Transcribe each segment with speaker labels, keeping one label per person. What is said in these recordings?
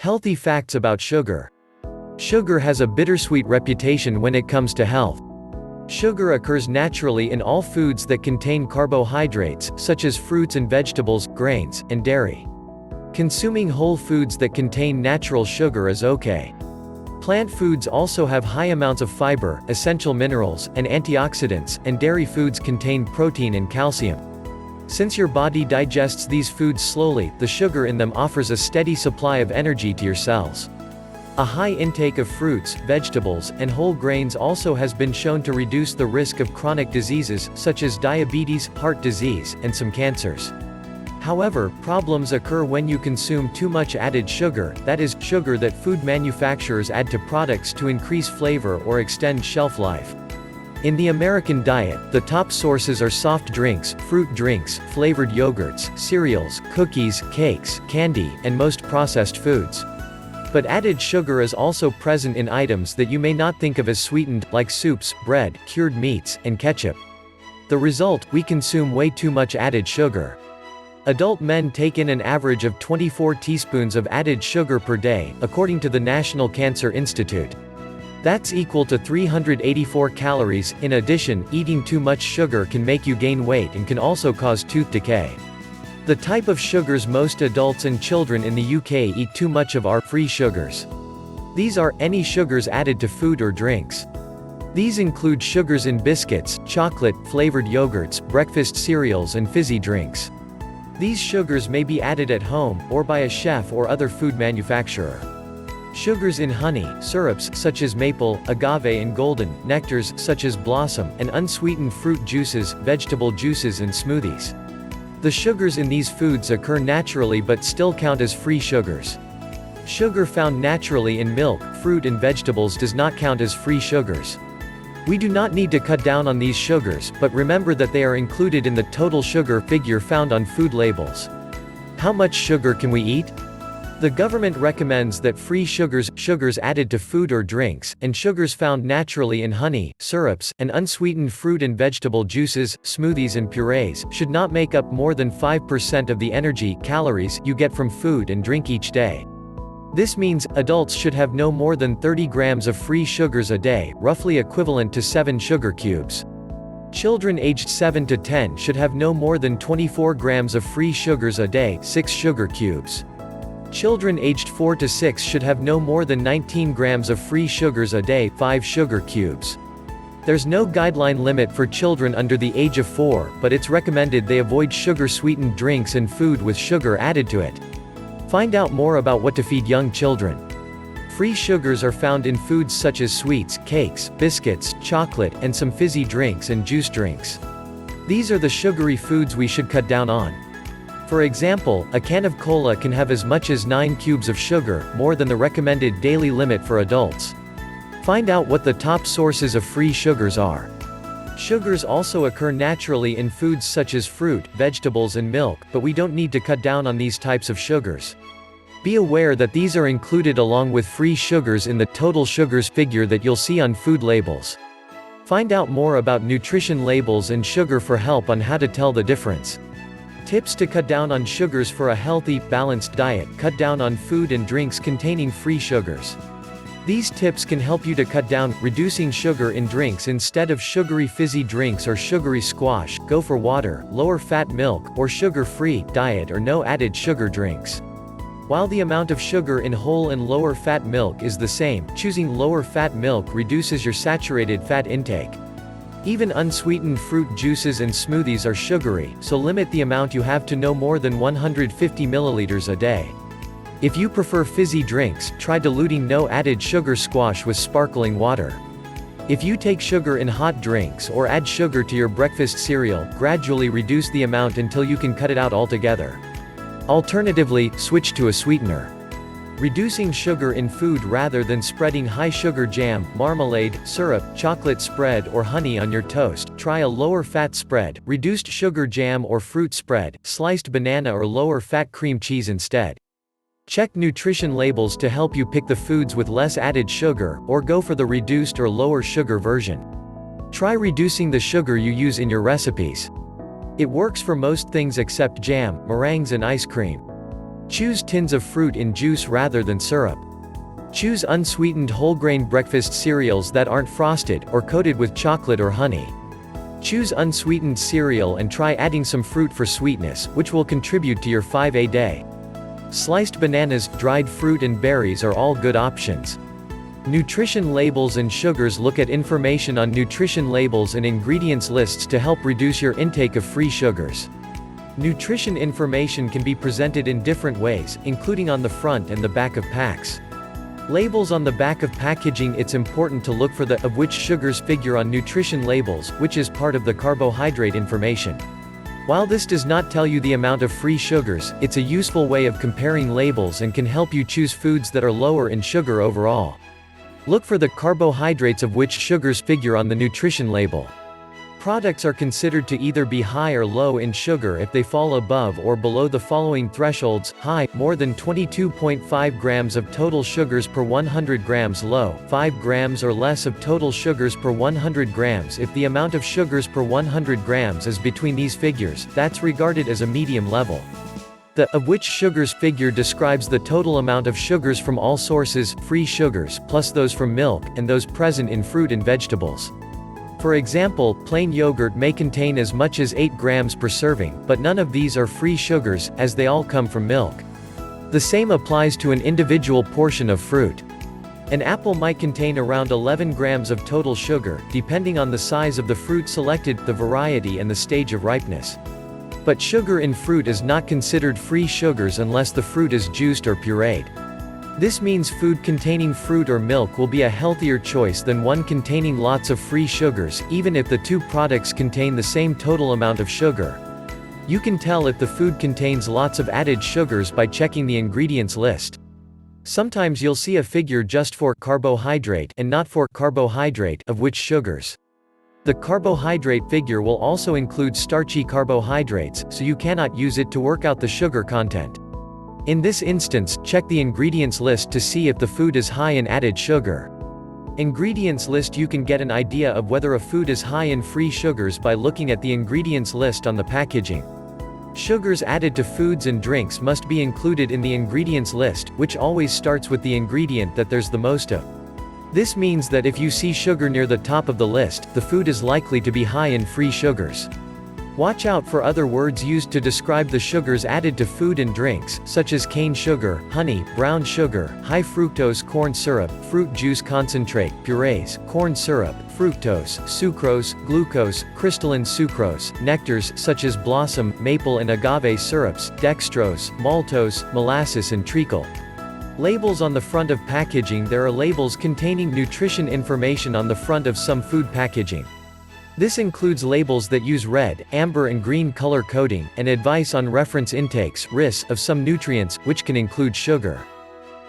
Speaker 1: Healthy facts about sugar. Sugar has a bittersweet reputation when it comes to health. Sugar occurs naturally in all foods that contain carbohydrates, such as fruits and vegetables, grains, and dairy. Consuming whole foods that contain natural sugar is okay. Plant foods also have high amounts of fiber, essential minerals, and antioxidants, and dairy foods contain protein and calcium. Since your body digests these foods slowly, the sugar in them offers a steady supply of energy to your cells. A high intake of fruits, vegetables, and whole grains also has been shown to reduce the risk of chronic diseases, such as diabetes, heart disease, and some cancers. However, problems occur when you consume too much added sugar, that is, sugar that food manufacturers add to products to increase flavor or extend shelf life. In the American diet, the top sources are soft drinks, fruit drinks, flavored yogurts, cereals, cookies, cakes, candy, and most processed foods. But added sugar is also present in items that you may not think of as sweetened, like soups, bread, cured meats, and ketchup. The result, we consume way too much added sugar. Adult men take in an average of 24 teaspoons of added sugar per day, according to the National Cancer Institute. That's equal to 384 calories. In addition, eating too much sugar can make you gain weight and can also cause tooth decay. The type of sugars most adults and children in the UK eat too much of are free sugars. These are any sugars added to food or drinks. These include sugars in biscuits, chocolate, flavored yogurts, breakfast cereals, and fizzy drinks. These sugars may be added at home, or by a chef or other food manufacturer. Sugars in honey, syrups such as maple, agave and golden, nectars such as blossom, and unsweetened fruit juices, vegetable juices and smoothies. The sugars in these foods occur naturally but still count as free sugars. Sugar found naturally in milk, fruit and vegetables does not count as free sugars. We do not need to cut down on these sugars, but remember that they are included in the total sugar figure found on food labels. How much sugar can we eat? The government recommends that free sugars added to food or drinks, and sugars found naturally in honey, syrups, and unsweetened fruit and vegetable juices, smoothies and purees, should not make up more than 5% of the energy, calories, you get from food and drink each day. This means, adults should have no more than 30 grams of free sugars a day, roughly equivalent to 7 sugar cubes. Children aged 7 to 10 should have no more than 24 grams of free sugars a day, 6 sugar cubes. Children aged 4 to 6 should have no more than 19 grams of free sugars a day, 5 sugar cubes. There's no guideline limit for children under the age of 4, but it's recommended they avoid sugar-sweetened drinks and food with sugar added to it. Find out more about what to feed young children. Free sugars are found in foods such as sweets, cakes, biscuits, chocolate, and some fizzy drinks and juice drinks. These are the sugary foods we should cut down on. For example, a can of cola can have as much as 9 cubes of sugar, more than the recommended daily limit for adults. Find out what the top sources of free sugars are. Sugars also occur naturally in foods such as fruit, vegetables and milk, but we don't need to cut down on these types of sugars. Be aware that these are included along with free sugars in the total sugars figure that you'll see on food labels. Find out more about nutrition labels and sugar for help on how to tell the difference. Tips to cut down on sugars for a healthy, balanced diet. Cut down on food and drinks containing free sugars. These tips can help you to cut down, reducing sugar in drinks instead of sugary fizzy drinks or sugary squash. Go for water, lower fat milk, or sugar-free, diet or no added sugar drinks. While the amount of sugar in whole and lower fat milk is the same, choosing lower fat milk reduces your saturated fat intake. Even unsweetened fruit juices and smoothies are sugary, so limit the amount you have to no more than 150 milliliters a day. If you prefer fizzy drinks, try diluting no added sugar squash with sparkling water. If you take sugar in hot drinks or add sugar to your breakfast cereal, gradually reduce the amount until you can cut it out altogether. Alternatively, switch to a sweetener. Reducing sugar in food rather than spreading high-sugar jam, marmalade, syrup, chocolate spread or honey on your toast. Try a lower-fat spread, reduced sugar jam or fruit spread, sliced banana or lower-fat cream cheese instead. Check nutrition labels to help you pick the foods with less added sugar, or go for the reduced or lower sugar version. Try reducing the sugar you use in your recipes. It works for most things except jam, meringues and ice cream. Choose tins of fruit in juice rather than syrup. Choose unsweetened whole-grain breakfast cereals that aren't frosted or coated with chocolate or honey. Choose unsweetened cereal and try adding some fruit for sweetness, which will contribute to your 5A day. Sliced bananas, dried fruit and berries are all good options. Nutrition labels and sugars. Look at information on nutrition labels and ingredients lists to help reduce your intake of free sugars. Nutrition information can be presented in different ways, including on the front and the back of packs. Labels on the back of packaging. It's important to look for the of which sugars figure on nutrition labels, which is part of the carbohydrate information. While this does not tell you the amount of free sugars, it's a useful way of comparing labels and can help you choose foods that are lower in sugar overall. Look for the carbohydrates of which sugars figure on the nutrition label. Products are considered to either be high or low in sugar if they fall above or below the following thresholds: high, more than 22.5 grams of total sugars per 100 grams; low, 5 grams or less of total sugars per 100 grams. If the amount of sugars per 100 grams is between these figures, that's regarded as a medium level. The of which sugars figure describes the total amount of sugars from all sources, free sugars, plus those from milk, and those present in fruit and vegetables. For example, plain yogurt may contain as much as 8 grams per serving, but none of these are free sugars, as they all come from milk. The same applies to an individual portion of fruit. An apple might contain around 11 grams of total sugar, depending on the size of the fruit selected, the variety and the stage of ripeness. But sugar in fruit is not considered free sugars unless the fruit is juiced or pureed. This means food containing fruit or milk will be a healthier choice than one containing lots of free sugars, even if the two products contain the same total amount of sugar. You can tell if the food contains lots of added sugars by checking the ingredients list. Sometimes you'll see a figure just for carbohydrate and not for carbohydrate of which sugars. The carbohydrate figure will also include starchy carbohydrates, so you cannot use it to work out the sugar content. In this instance, check the ingredients list to see if the food is high in added sugar. Ingredients list. You can get an idea of whether a food is high in free sugars by looking at the ingredients list on the packaging. Sugars added to foods and drinks must be included in the ingredients list, which always starts with the ingredient that there's the most of. This means that if you see sugar near the top of the list, the food is likely to be high in free sugars. Watch out for other words used to describe the sugars added to food and drinks, such as cane sugar, honey, brown sugar, high fructose corn syrup, fruit juice concentrate, purees, corn syrup, fructose, sucrose, glucose, crystalline sucrose, nectars such as blossom, maple and agave syrups, dextrose, maltose, molasses and treacle. Labels on the front of packaging. There are labels containing nutrition information on the front of some food packaging. This includes labels that use red, amber and green color coding, and advice on reference intakes (RIS) of some nutrients, which can include sugar.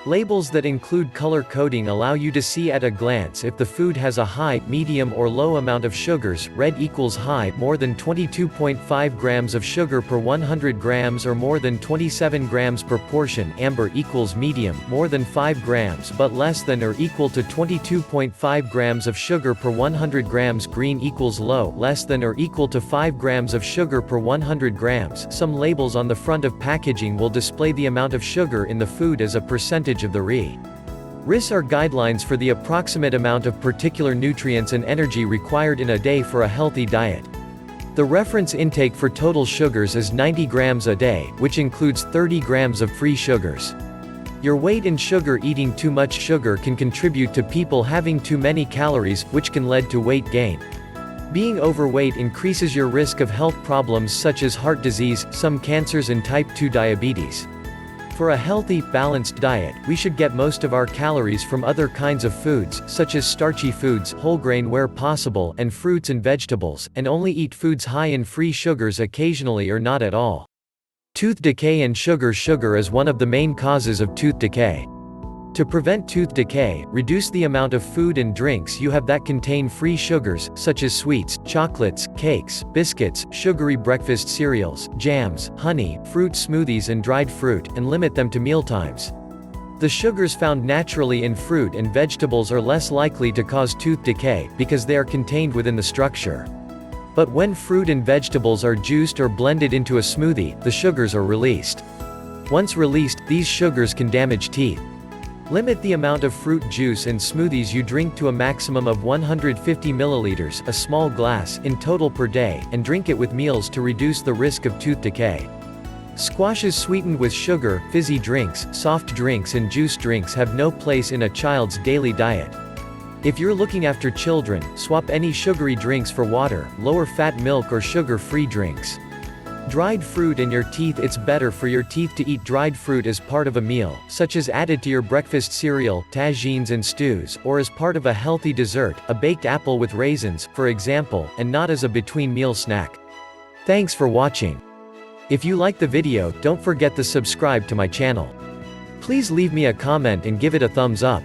Speaker 1: Labels that include color coding allow you to see at a glance if the food has a high, medium or low amount of sugars. Red equals high, more than 22.5 grams of sugar per 100 grams or more than 27 grams per portion. Amber equals medium, more than 5 grams but less than or equal to 22.5 grams of sugar per 100 grams. Green equals low, less than or equal to 5 grams of sugar per 100 grams. Some labels on the front of packaging will display the amount of sugar in the food as a percentage of the RIS are guidelines for the approximate amount of particular nutrients and energy required in a day for a healthy diet. The reference intake for total sugars is 90 grams a day, which includes 30 grams of free sugars. Your weight in sugar. Eating too much sugar can contribute to people having too many calories, which can lead to weight gain. Being overweight increases your risk of health problems such as heart disease, some cancers and type 2 diabetes. For a healthy, balanced diet, we should get most of our calories from other kinds of foods, such as starchy foods, whole grain where possible, and fruits and vegetables, and only eat foods high in free sugars occasionally or not at all. Tooth decay and sugar. Sugar is one of the main causes of tooth decay. To prevent tooth decay, reduce the amount of food and drinks you have that contain free sugars, such as sweets, chocolates, cakes, biscuits, sugary breakfast cereals, jams, honey, fruit smoothies and dried fruit, and limit them to mealtimes. The sugars found naturally in fruit and vegetables are less likely to cause tooth decay, because they are contained within the structure. But when fruit and vegetables are juiced or blended into a smoothie, the sugars are released. Once released, these sugars can damage teeth. Limit the amount of fruit juice and smoothies you drink to a maximum of 150 milliliters, a small glass, in total per day, and drink it with meals to reduce the risk of tooth decay. Squashes sweetened with sugar, fizzy drinks, soft drinks and juice drinks have no place in a child's daily diet. If you're looking after children, swap any sugary drinks for water, lower-fat milk or sugar-free drinks. Dried fruit and your teeth. It's better for your teeth to eat dried fruit as part of a meal, such as added to your breakfast cereal, tagines and stews, or as part of a healthy dessert, a baked apple with raisins, for example, and not as a between-meal snack. Thanks for watching. If you like the video, don't forget to subscribe to my channel. Please leave me a comment and give it a thumbs up.